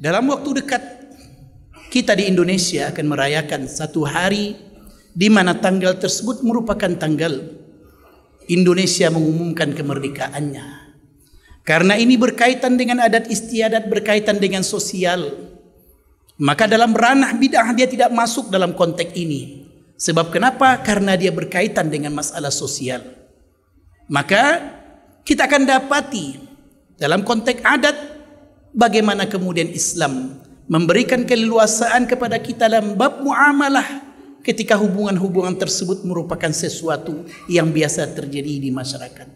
Dalam waktu dekat kita di Indonesia akan merayakan satu hari di mana tanggal tersebut merupakan tanggal Indonesia mengumumkan kemerdekaannya. Karena ini berkaitan dengan adat istiadat, berkaitan dengan sosial. Maka dalam ranah bid'ah dia tidak masuk dalam konteks ini. Sebab kenapa? Karena dia berkaitan dengan masalah sosial. Maka kita akan dapati dalam konteks adat bagaimana kemudian Islam memberikan keleluasaan kepada kita dalam bab muamalah ketika hubungan-hubungan tersebut merupakan sesuatu yang biasa terjadi di masyarakat.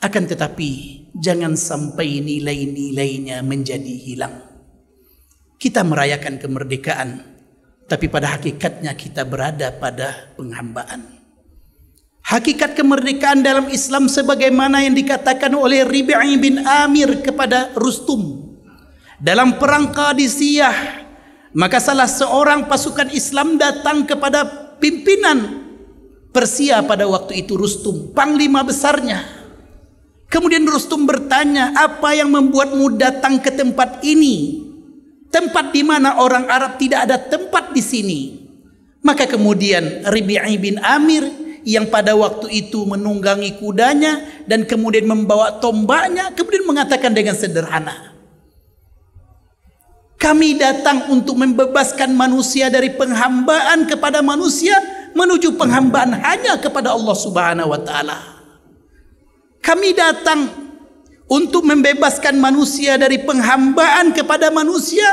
Akan tetapi jangan sampai nilai-nilainya menjadi hilang. Kita merayakan kemerdekaan, tapi pada hakikatnya kita berada pada penghambaan. Hakikat kemerdekaan dalam Islam sebagaimana yang dikatakan oleh Rib'i bin Amir kepada Rustum dalam perang Qadisiyah. Maka salah seorang pasukan Islam datang kepada pimpinan Persia pada waktu itu, Rustum, panglima besarnya. Kemudian Rustum bertanya, apa yang membuatmu datang ke tempat ini? Tempat di mana orang Arab tidak ada tempat di sini. Maka kemudian Rib'i bin Amir yang pada waktu itu menunggangi kudanya dan kemudian membawa tombaknya, kemudian mengatakan dengan sederhana, kami datang untuk membebaskan manusia dari penghambaan kepada manusia menuju penghambaan hanya kepada Allah Subhanahu wa taala. Kami datang untuk membebaskan manusia dari penghambaan kepada manusia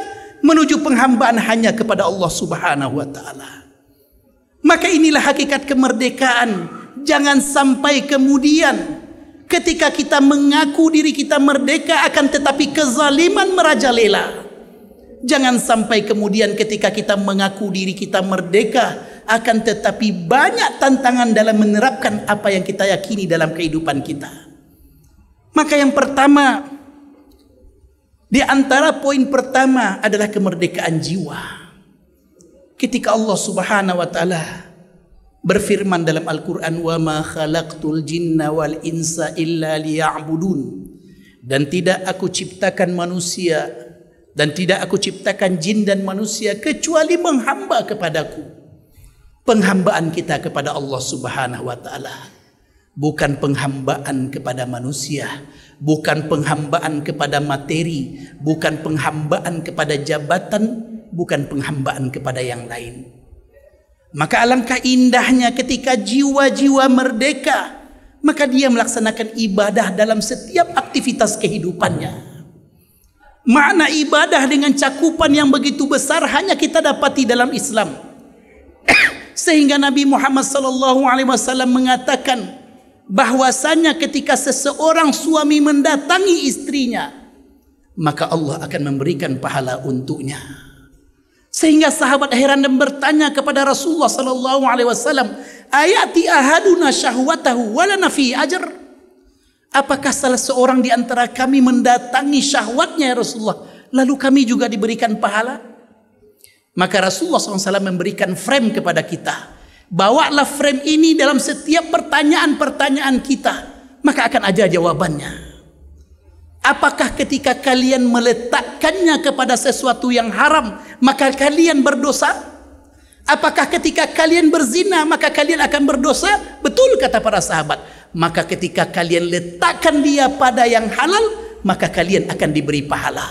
menuju penghambaan hanya kepada Allah Subhanahu wa taala. Maka inilah hakikat kemerdekaan. Jangan sampai kemudian ketika kita mengaku diri kita merdeka akan tetapi kezaliman merajalela. Jangan sampai kemudian ketika kita mengaku diri kita merdeka akan tetapi banyak tantangan dalam menerapkan apa yang kita yakini dalam kehidupan kita. Maka yang pertama, di antara poin pertama adalah kemerdekaan jiwa. Ketika Allah Subhanahu wa taala berfirman dalam Al-Qur'an, "Wa ma khalaqtul jinna wal insa illa liya'budun." Dan tidak aku ciptakan manusia dan tidak aku ciptakan jin dan manusia kecuali menghamba kepadaku. Penghambaan kita kepada Allah Subhanahu wa taala bukan penghambaan kepada manusia, bukan penghambaan kepada materi, bukan penghambaan kepada jabatan, bukan penghambaan kepada yang lain. Maka alangkah indahnya ketika jiwa-jiwa merdeka, maka dia melaksanakan ibadah dalam setiap aktivitas kehidupannya. Makna ibadah dengan cakupan yang begitu besar hanya kita dapati dalam Islam. Sehingga Nabi Muhammad SAW mengatakan bahwasanya ketika seseorang suami mendatangi istrinya, maka Allah akan memberikan pahala untuknya. Sehingga sahabat heran dan bertanya kepada Rasulullah SAW, ayati ahaduna syahwatahu walana fi ajr. Apakah salah seorang di antara kami mendatangi syahwatnya ya Rasulullah, lalu kami juga diberikan pahala? Maka Rasulullah SAW memberikan frame kepada kita. Bawalah frame ini dalam setiap pertanyaan-pertanyaan kita, maka akan ada jawabannya. Apakah ketika kalian meletakkannya kepada sesuatu yang haram, maka kalian berdosa? Apakah ketika kalian berzina, maka kalian akan berdosa? Betul kata para sahabat. Maka ketika kalian letakkan dia pada yang halal, maka kalian akan diberi pahala.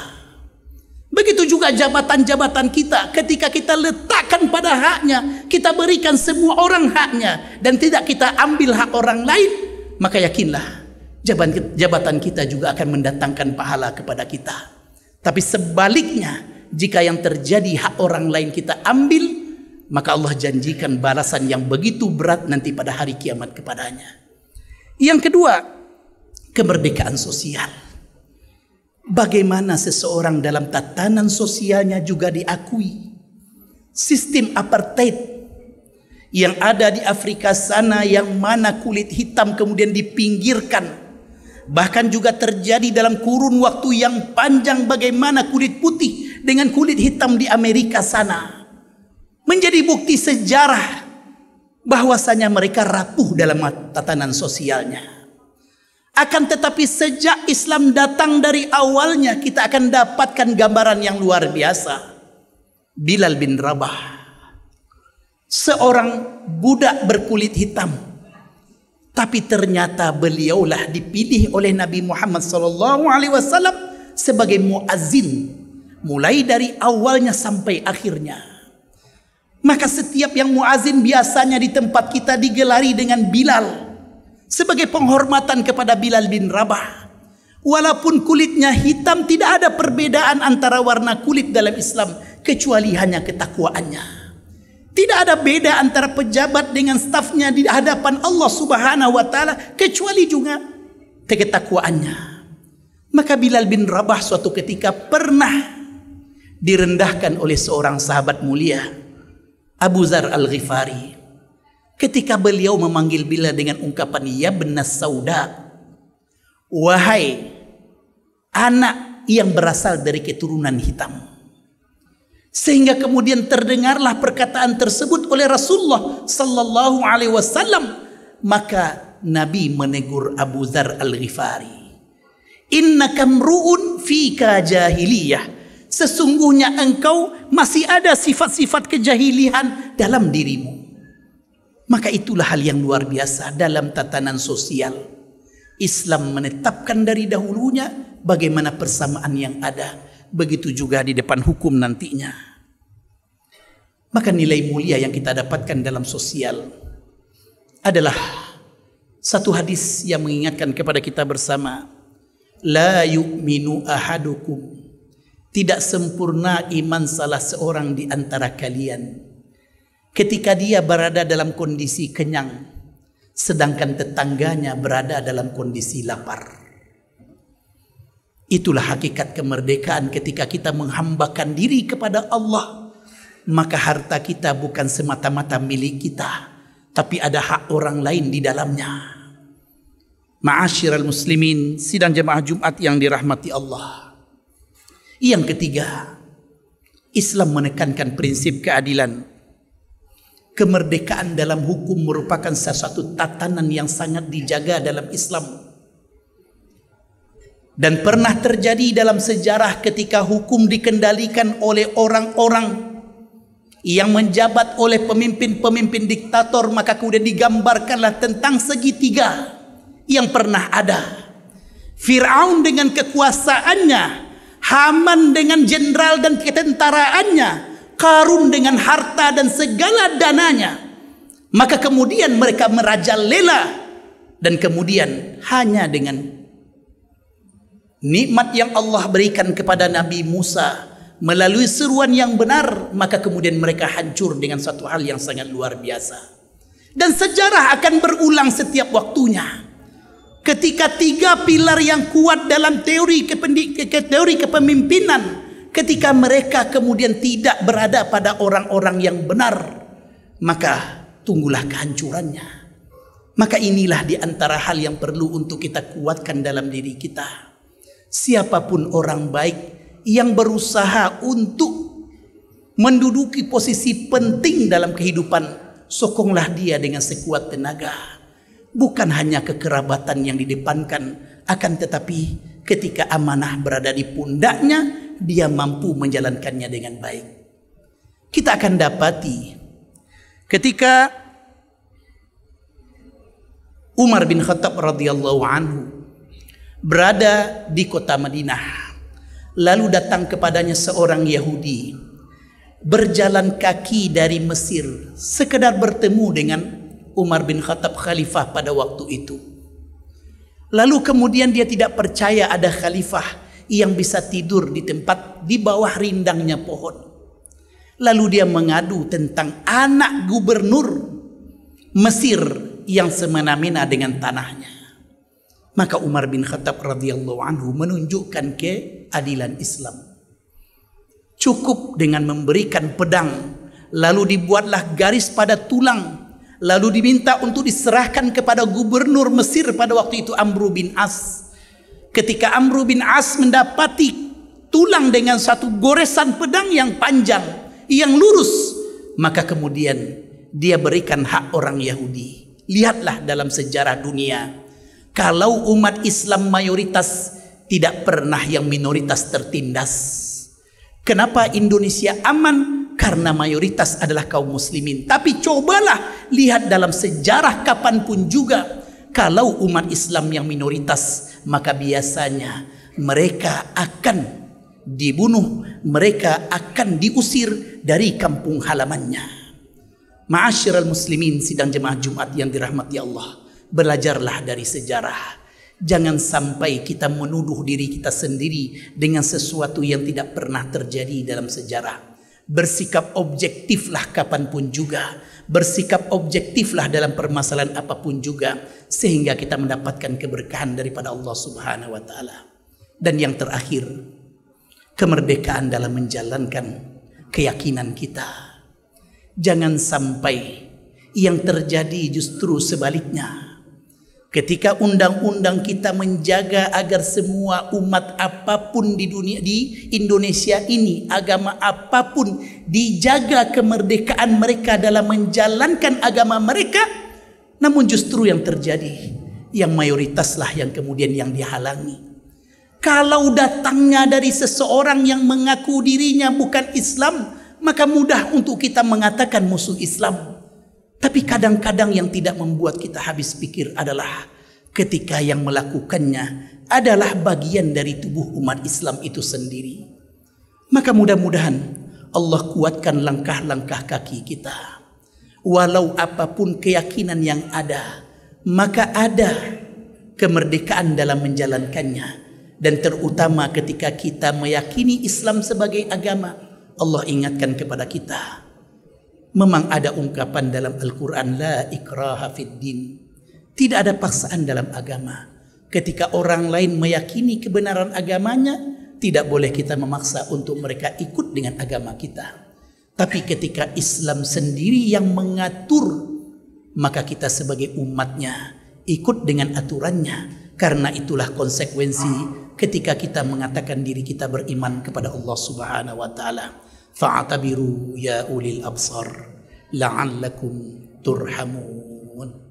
Begitu juga jabatan-jabatan kita. Ketika kita letakkan pada haknya, kita berikan semua orang haknya, dan tidak kita ambil hak orang lain, maka yakinlah jabatan kita juga akan mendatangkan pahala kepada kita. Tapi sebaliknya, jika yang terjadi hak orang lain kita ambil, maka Allah janjikan balasan yang begitu berat nanti pada hari kiamat kepadanya. Yang kedua, kemerdekaan sosial. Bagaimana seseorang dalam tatanan sosialnya juga diakui. Sistem apartheid yang ada di Afrika sana, yang mana kulit hitam kemudian dipinggirkan. Bahkan juga terjadi dalam kurun waktu yang panjang bagaimana kulit putih dengan kulit hitam di Amerika sana. Menjadi bukti sejarah bahwasanya mereka rapuh dalam tatanan sosialnya. Akan tetapi sejak Islam datang dari awalnya, kita akan dapatkan gambaran yang luar biasa. Bilal bin Rabah, seorang budak berkulit hitam, tapi ternyata beliaulah dipilih oleh Nabi Muhammad SAW sebagai muazzin, mulai dari awalnya sampai akhirnya. Maka setiap yang muazzin biasanya di tempat kita digelari dengan Bilal, sebagai penghormatan kepada Bilal bin Rabah. Walaupun kulitnya hitam, tidak ada perbedaan antara warna kulit dalam Islam, kecuali hanya ketakwaannya. Tidak ada beda antara pejabat dengan stafnya di hadapan Allah Subhanahu wa taala, kecuali juga ketakwaannya. Maka Bilal bin Rabah suatu ketika pernah direndahkan oleh seorang sahabat mulia, Abu Dzar Al-Ghifari. Ketika beliau memanggil Bilal dengan ungkapan ya benas sauda, wahai anak yang berasal dari keturunan hitam. Sehingga kemudian terdengarlah perkataan tersebut oleh Rasulullah sallallahu alaihi wasallam. Maka Nabi menegur Abu Dzar Al-Ghifari, innaka mru'un fika jahiliyah, sesungguhnya engkau masih ada sifat-sifat kejahilian dalam dirimu. Maka itulah hal yang luar biasa dalam tatanan sosial. Islam menetapkan dari dahulunya bagaimana persamaan yang ada. Begitu juga di depan hukum nantinya. Maka nilai mulia yang kita dapatkan dalam sosial adalah satu hadis yang mengingatkan kepada kita bersama. La yu'minu ahadukum, tidak sempurna iman salah seorang di antara kalian ketika dia berada dalam kondisi kenyang, sedangkan tetangganya berada dalam kondisi lapar. Itulah hakikat kemerdekaan ketika kita menghambakan diri kepada Allah. Maka harta kita bukan semata-mata milik kita, tapi ada hak orang lain di dalamnya. Ma'asyiral muslimin, sidang jemaah Jumat yang dirahmati Allah. Yang ketiga, Islam menekankan prinsip keadilan. Kemerdekaan dalam hukum merupakan salah satu tatanan yang sangat dijaga dalam Islam. Dan pernah terjadi dalam sejarah ketika hukum dikendalikan oleh orang-orang yang menjabat oleh pemimpin-pemimpin diktator, maka kemudian digambarkanlah tentang segitiga yang pernah ada. Fir'aun dengan kekuasaannya, Haman dengan jenderal dan ketentaraannya, Qarun dengan harta dan segala dananya. Maka kemudian mereka merajalela, dan kemudian hanya dengan nikmat yang Allah berikan kepada Nabi Musa melalui seruan yang benar, maka kemudian mereka hancur dengan satu hal yang sangat luar biasa. Dan sejarah akan berulang setiap waktunya. Ketika tiga pilar yang kuat dalam teori kepemimpinan, ketika mereka kemudian tidak berada pada orang-orang yang benar, maka tunggulah kehancurannya. Maka inilah di antara hal yang perlu untuk kita kuatkan dalam diri kita. Siapapun orang baik yang berusaha untuk menduduki posisi penting dalam kehidupan, sokonglah dia dengan sekuat tenaga. Bukan hanya kekerabatan yang didepankan, akan tetapi ketika amanah berada di pundaknya, dia mampu menjalankannya dengan baik. Kita akan dapati ketika Umar bin Khattab radhiyallahu anhu berada di kota Madinah, lalu datang kepadanya seorang Yahudi berjalan kaki dari Mesir, sekedar bertemu dengan Umar bin Khattab khalifah pada waktu itu. Lalu kemudian dia tidak percaya ada khalifah yang bisa tidur di tempat di bawah rindangnya pohon. Lalu dia mengadu tentang anak gubernur Mesir yang semena-mena dengan tanahnya. Maka Umar bin Khattab radhiyallahu anhu menunjukkan keadilan Islam. Cukup dengan memberikan pedang, lalu dibuatlah garis pada tulang, lalu diminta untuk diserahkan kepada gubernur Mesir pada waktu itu, Amr bin As. Ketika Amr bin As mendapati tulang dengan satu goresan pedang yang panjang, yang lurus, maka kemudian dia berikan hak orang Yahudi. Lihatlah dalam sejarah dunia, Kalau umat Islam mayoritas, tidak pernah yang minoritas tertindas. Kenapa Indonesia aman? Karena mayoritas adalah kaum muslimin. Tapi cobalah lihat dalam sejarah kapanpun juga, kalau umat Islam yang minoritas, maka biasanya mereka akan dibunuh, mereka akan diusir dari kampung halamannya. Ma'asyiral muslimin, sidang jemaah Jumat yang dirahmati Allah, belajarlah dari sejarah. Jangan sampai kita menuduh diri kita sendiri dengan sesuatu yang tidak pernah terjadi dalam sejarah. Bersikap objektiflah kapanpun juga. Bersikap objektiflah dalam permasalahan apapun juga, sehingga kita mendapatkan keberkahan daripada Allah Subhanahu wa taala. Dan yang terakhir, kemerdekaan dalam menjalankan keyakinan kita. Jangan sampai yang terjadi justru sebaliknya. Ketika undang-undang kita menjaga agar semua umat apapun di dunia, di Indonesia ini, agama apapun, dijaga kemerdekaan mereka dalam menjalankan agama mereka, namun justru yang terjadi, yang mayoritaslah yang kemudian yang dihalangi. Kalau datangnya dari seseorang yang mengaku dirinya bukan Islam, maka mudah untuk kita mengatakan musuh Islam. Tapi kadang-kadang yang tidak membuat kita habis pikir adalah ketika yang melakukannya adalah bagian dari tubuh umat Islam itu sendiri. Maka mudah-mudahan Allah kuatkan langkah-langkah kaki kita. Walau apapun keyakinan yang ada, maka ada kemerdekaan dalam menjalankannya. Dan terutama ketika kita meyakini Islam sebagai agama, Allah ingatkan kepada kita, memang ada ungkapan dalam Al-Quran, la ikraha fid din. Tidak ada paksaan dalam agama. Ketika orang lain meyakini kebenaran agamanya, tidak boleh kita memaksa untuk mereka ikut dengan agama kita. Tapi ketika Islam sendiri yang mengatur, maka kita sebagai umatnya ikut dengan aturannya. Karena itulah konsekuensi ketika kita mengatakan diri kita beriman kepada Allah Subhanahu wa taala. Fa'tabiru ya ulil absar la'allakum turhamun.